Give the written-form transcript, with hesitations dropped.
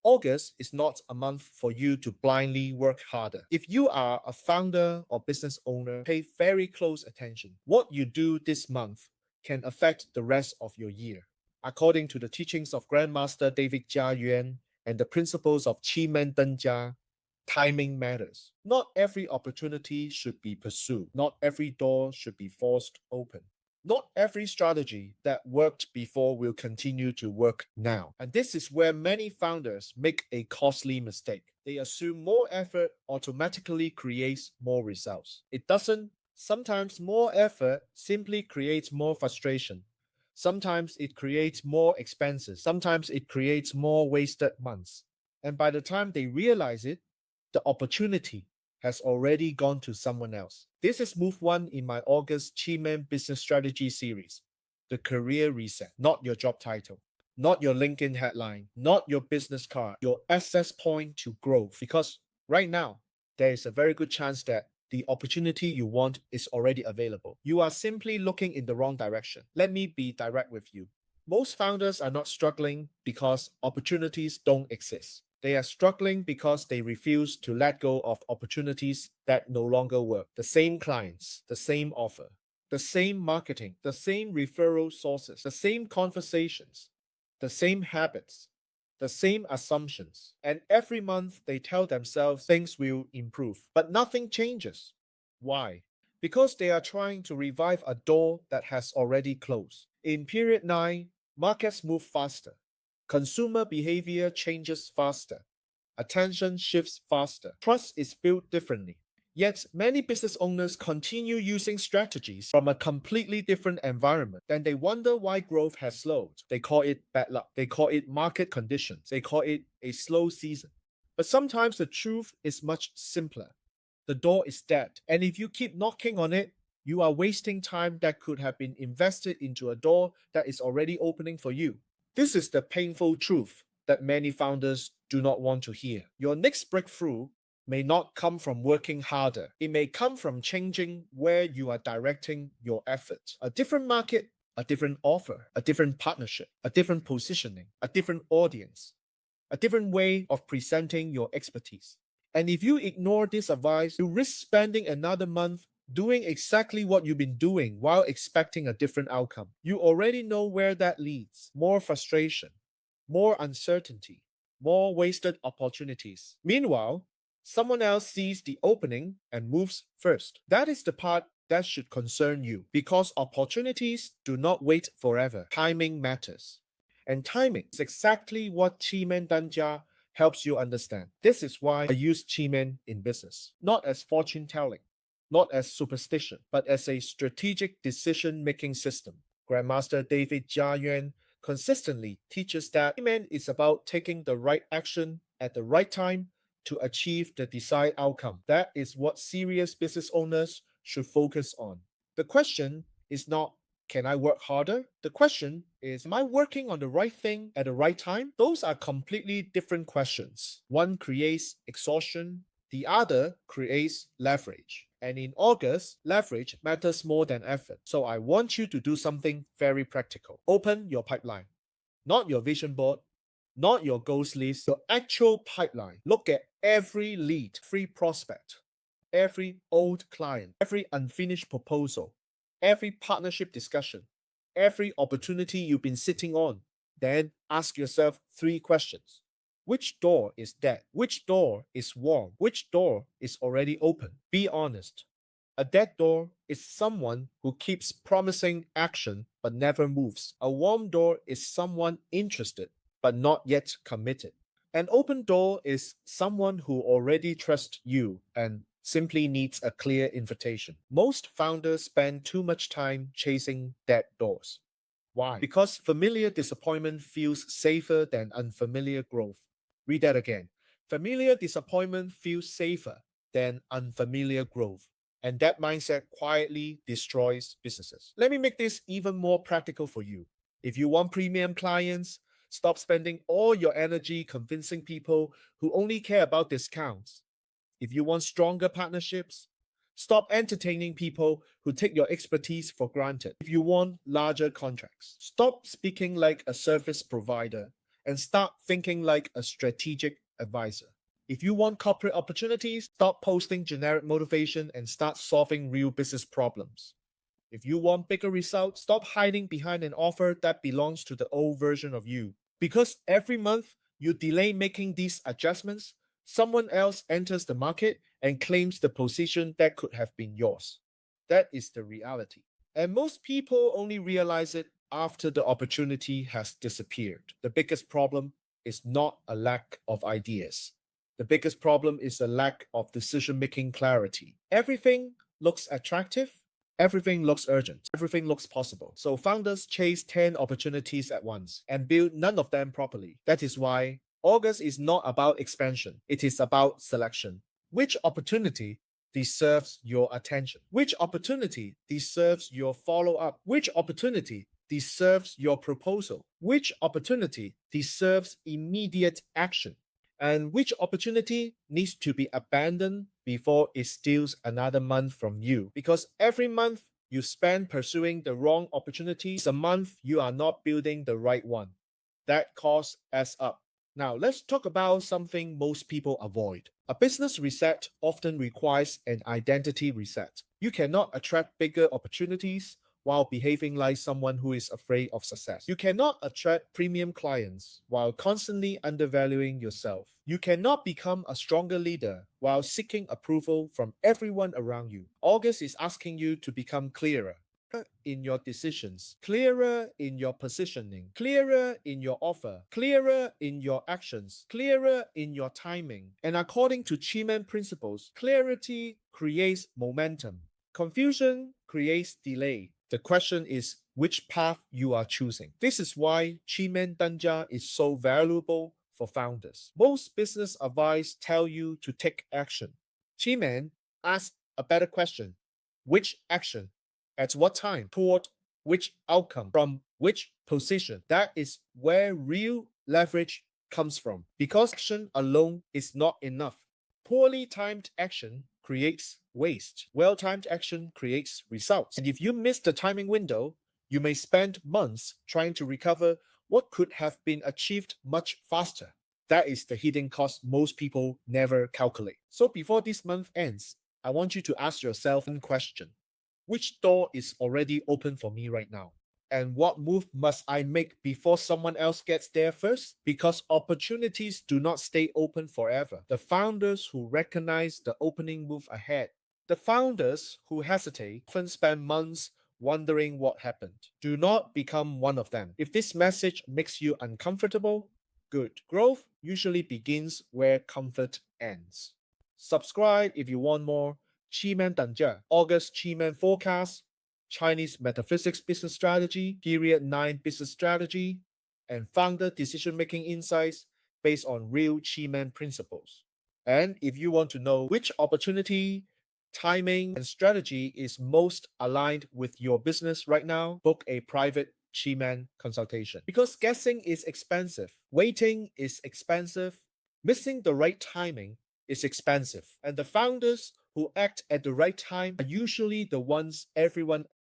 August is not a month for you to blindly work harder. If you are a founder or business owner, pay very close attention. What you do this month can affect the rest of your year. According to the teachings of Grandmaster David Jia Yuan and the principles of Qimen Deng Jia, timing matters. Not every opportunity should be pursued. Not every door should be forced open. Not every strategy that worked before will continue to work now. And this is where many founders make a costly mistake. They assume more effort automatically creates more results. It doesn't. Sometimes more effort simply creates more frustration. Sometimes it creates more expenses. Sometimes it creates more wasted months. And by the time they realize it, the opportunity has already gone to someone else. This is move one in my August Chi-Man Business Strategy series, the career reset, not your job title, not your LinkedIn headline, not your business card, your access point to growth. Because right now, there is a very good chance that the opportunity you want is already available. You are simply looking in the wrong direction. Let me be direct with you. Most founders are not struggling because opportunities don't exist. They are struggling because they refuse to let go of opportunities that no longer work. The same clients, the same offer, the same marketing, the same referral sources, the same conversations, the same habits, the same assumptions. And every month they tell themselves things will improve, but nothing changes. Why? Because they are trying to revive a door that has already closed. In period 9, markets move faster. Consumer behavior changes faster. Attention shifts faster. Trust is built differently. Yet, many business owners continue using strategies from a completely different environment. Then they wonder why growth has slowed. They call it bad luck. They call it market conditions. They call it a slow season. But sometimes the truth is much simpler. The door is dead. And if you keep knocking on it, you are wasting time that could have been invested into a door that is already opening for you. This is the painful truth that many founders do not want to hear. Your next breakthrough may not come from working harder. It may come from changing where you are directing your efforts. A different market, a different offer, a different partnership, a different positioning, a different audience, a different way of presenting your expertise. And if you ignore this advice, you risk spending another month doing exactly what you've been doing while expecting a different outcome. You already know where that leads. More frustration, more uncertainty, more wasted opportunities. Meanwhile, someone else sees the opening and moves first. That is the part that should concern you because opportunities do not wait forever. Timing matters. And timing is exactly what Chimen Danja helps you understand. This is why I use Chimen in business, not as fortune telling, not as superstition, but as a strategic decision making system. Grandmaster David Jia Yuan consistently teaches that Chimen is about taking the right action at the right time to achieve the desired outcome. That is what serious business owners should focus on. The question is not, can I work harder? The question is, am I working on the right thing at the right time? Those are completely different questions. One creates exhaustion, the other creates leverage. And in August, leverage matters more than effort. So I want you to do something very practical. Open your pipeline, not your vision board, not your goals list, your actual pipeline. Look at every lead, every prospect, every old client, every unfinished proposal, every partnership discussion, every opportunity you've been sitting on. Then ask yourself 3 questions. Which door is dead? Which door is warm? Which door is already open? Be honest. A dead door is someone who keeps promising action but never moves. A warm door is someone interested but not yet committed. An open door is someone who already trusts you and simply needs a clear invitation. Most founders spend too much time chasing dead doors. Why? Because familiar disappointment feels safer than unfamiliar growth. Read that again. Familiar disappointment feels safer than unfamiliar growth. And that mindset quietly destroys businesses. Let me make this even more practical for you. If you want premium clients, stop spending all your energy convincing people who only care about discounts. If you want stronger partnerships, stop entertaining people who take your expertise for granted. If you want larger contracts, stop speaking like a service provider and start thinking like a strategic advisor. If you want corporate opportunities, stop posting generic motivation and start solving real business problems. If you want bigger results, stop hiding behind an offer that belongs to the old version of you. Because every month you delay making these adjustments, someone else enters the market and claims the position that could have been yours. That is the reality. And most people only realize it after the opportunity has disappeared. The biggest problem is not a lack of ideas. The biggest problem is a lack of decision making clarity. Everything looks attractive, everything looks urgent, everything looks possible. So founders chase 10 opportunities at once and build none of them properly. That is why August is not about expansion, it is about selection. Which opportunity deserves your attention? Which opportunity deserves your follow up? Which opportunity deserves your proposal? Which opportunity deserves immediate action? And which opportunity needs to be abandoned before it steals another month from you? Because every month you spend pursuing the wrong opportunity is a month you are not building the right one. That cost adds up. Now, let's talk about something most people avoid. A business reset often requires an identity reset. You cannot attract bigger opportunities while behaving like someone who is afraid of success. You cannot attract premium clients while constantly undervaluing yourself. You cannot become a stronger leader while seeking approval from everyone around you. August is asking you to become clearer in your decisions, clearer in your positioning, clearer in your offer, clearer in your actions, clearer in your timing. And according to Chi-Man principles, clarity creates momentum. Confusion creates delay. The question is which path you are choosing. This is why Chi-Man Danja is so valuable for founders. Most business advice tell you to take action. Chi-Man asks a better question. Which action? At what time? Toward which outcome? From which position? That is where real leverage comes from. Because action alone is not enough. Poorly timed action creates waste. Well-timed action creates results. And if you miss the timing window, you may spend months trying to recover what could have been achieved much faster. That is the hidden cost most people never calculate. So before this month ends, I want you to ask yourself one question. Which door is already open for me right now? And what move must I make before someone else gets there first? Because opportunities do not stay open forever. The founders who recognize the opening move ahead, the founders who hesitate often spend months wondering what happened. Do not become one of them. If this message makes you uncomfortable, good. Growth usually begins where comfort ends. Subscribe if you want more Chi-Man Danja, August Chi-Man Forecast, Chinese Metaphysics Business Strategy, Period 9 Business Strategy, and Founder Decision-Making Insights based on real Chi-Man principles. And if you want to know which opportunity, timing, and strategy is most aligned with your business right now, book a private Chi-Man consultation. Because guessing is expensive, waiting is expensive, missing the right timing is expensive, and the founders who act at the right time are usually the ones everyone